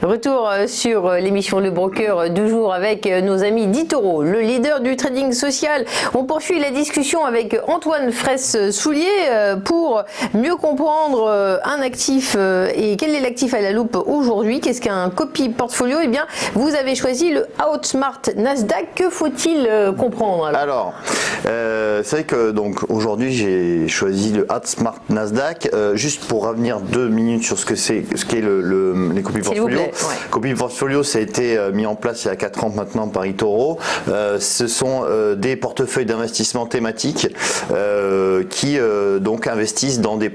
Retour sur l'émission Le Broker du jour avec nos amis d'eToro, le leader du trading social. On poursuit la discussion avec Antoine Fraisse-Soulier pour mieux comprendre un actif et quel est l'actif à la loupe aujourd'hui. Qu'est-ce qu'un copy portfolio? Eh bien, vous avez choisi le Outsmart Nasdaq. Que faut-il comprendre alors c'est vrai que donc aujourd'hui j'ai choisi le Outsmart Nasdaq. Juste pour revenir 2 minutes sur ce qu'est les copy portfolio. Ouais. Copy portfolio, ça a été mis en place il y a 4 ans maintenant par eToro. Ce sont des portefeuilles d'investissement thématiques qui donc investissent dans des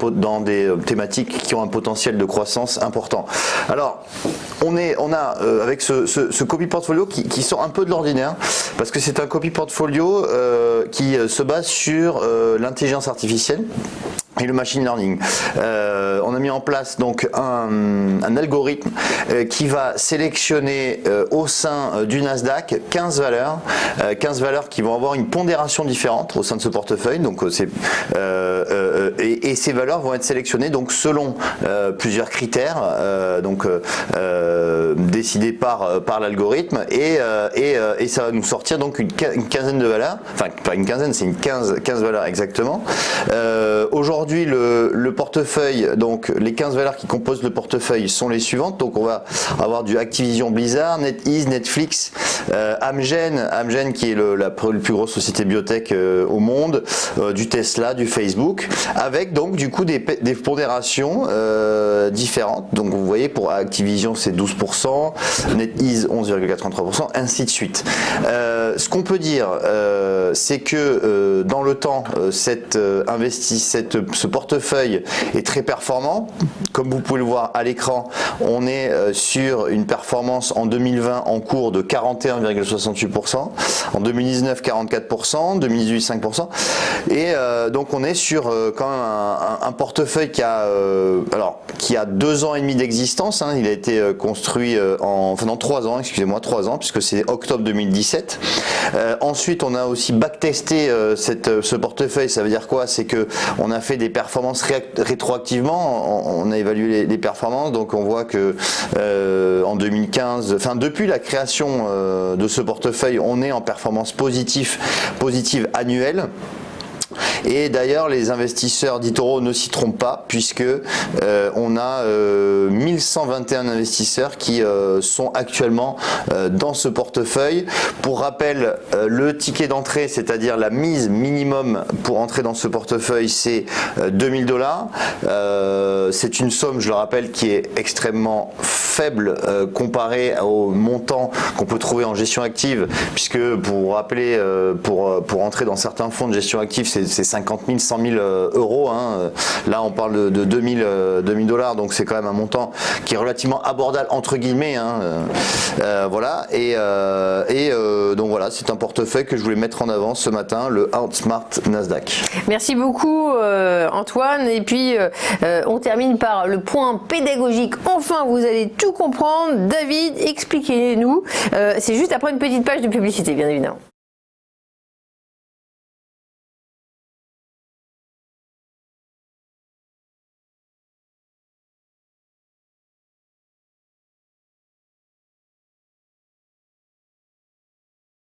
thématiques qui ont un potentiel de croissance important. Alors on a avec ce copy portfolio qui sort un peu de l'ordinaire parce que c'est un copy portfolio qui se base sur l'intelligence artificielle et le machine learning. On a mis en place donc un algorithme qui va sélectionner au sein du Nasdaq 15 valeurs qui vont avoir une pondération différente au sein de ce portefeuille. Donc et ces valeurs vont être sélectionnées donc selon plusieurs critères décidés par l'algorithme et ça va nous sortir donc une quinzaine de valeurs, enfin pas une quinzaine, c'est 15 valeurs exactement. Aujourd'hui le portefeuille, donc les 15 valeurs qui composent le portefeuille sont les suivantes. Donc on va avoir du Activision Blizzard, NetEase, Netflix, Amgen qui est la plus grosse société biotech au monde, du Tesla, du Facebook, avec donc du coup des pondérations différentes. Donc vous voyez pour Activision c'est 12%, NetEase 11,83%, ainsi de suite. Ce qu'on peut dire c'est que dans le temps ce portefeuille est très performant. Comme vous pouvez le voir à l'écran, on est sur une performance en 2020 en cours de 41,68%, en 2019 44%, en 2018 5%, et donc on est sur quand même un portefeuille qui a 2 ans et demi d'existence. Il a été construit dans 3 ans, excusez-moi, 3 ans, puisque c'est octobre 2017. Ensuite, on a aussi backtesté ce portefeuille. Ça veut dire quoi? C'est que on a fait des performances rétroactivement, on a évalué les performances, donc on voit que en 2015, enfin depuis la création de ce portefeuille, on est en performance positive annuelle. Et d'ailleurs les investisseurs d'eToro ne s'y trompent pas puisque on a 1121 investisseurs qui sont actuellement dans ce portefeuille. Pour rappel, le ticket d'entrée, c'est-à-dire la mise minimum pour entrer dans ce portefeuille, c'est $2000. C'est une somme, je le rappelle, qui est extrêmement faible comparée au montant qu'on peut trouver en gestion active, puisque pour vous rappeler, pour entrer dans certains fonds de gestion active, c'est 50 000, 100 000 euros. Là, on parle de $2000, donc c'est quand même un montant qui est relativement abordable entre guillemets. Voilà. Donc voilà, c'est un portefeuille que je voulais mettre en avant ce matin, le Outsmart Nasdaq. Merci beaucoup Antoine. Et puis on termine par le point pédagogique. Enfin, vous allez tout comprendre. David, expliquez-nous. C'est juste après une petite page de publicité, bien évidemment.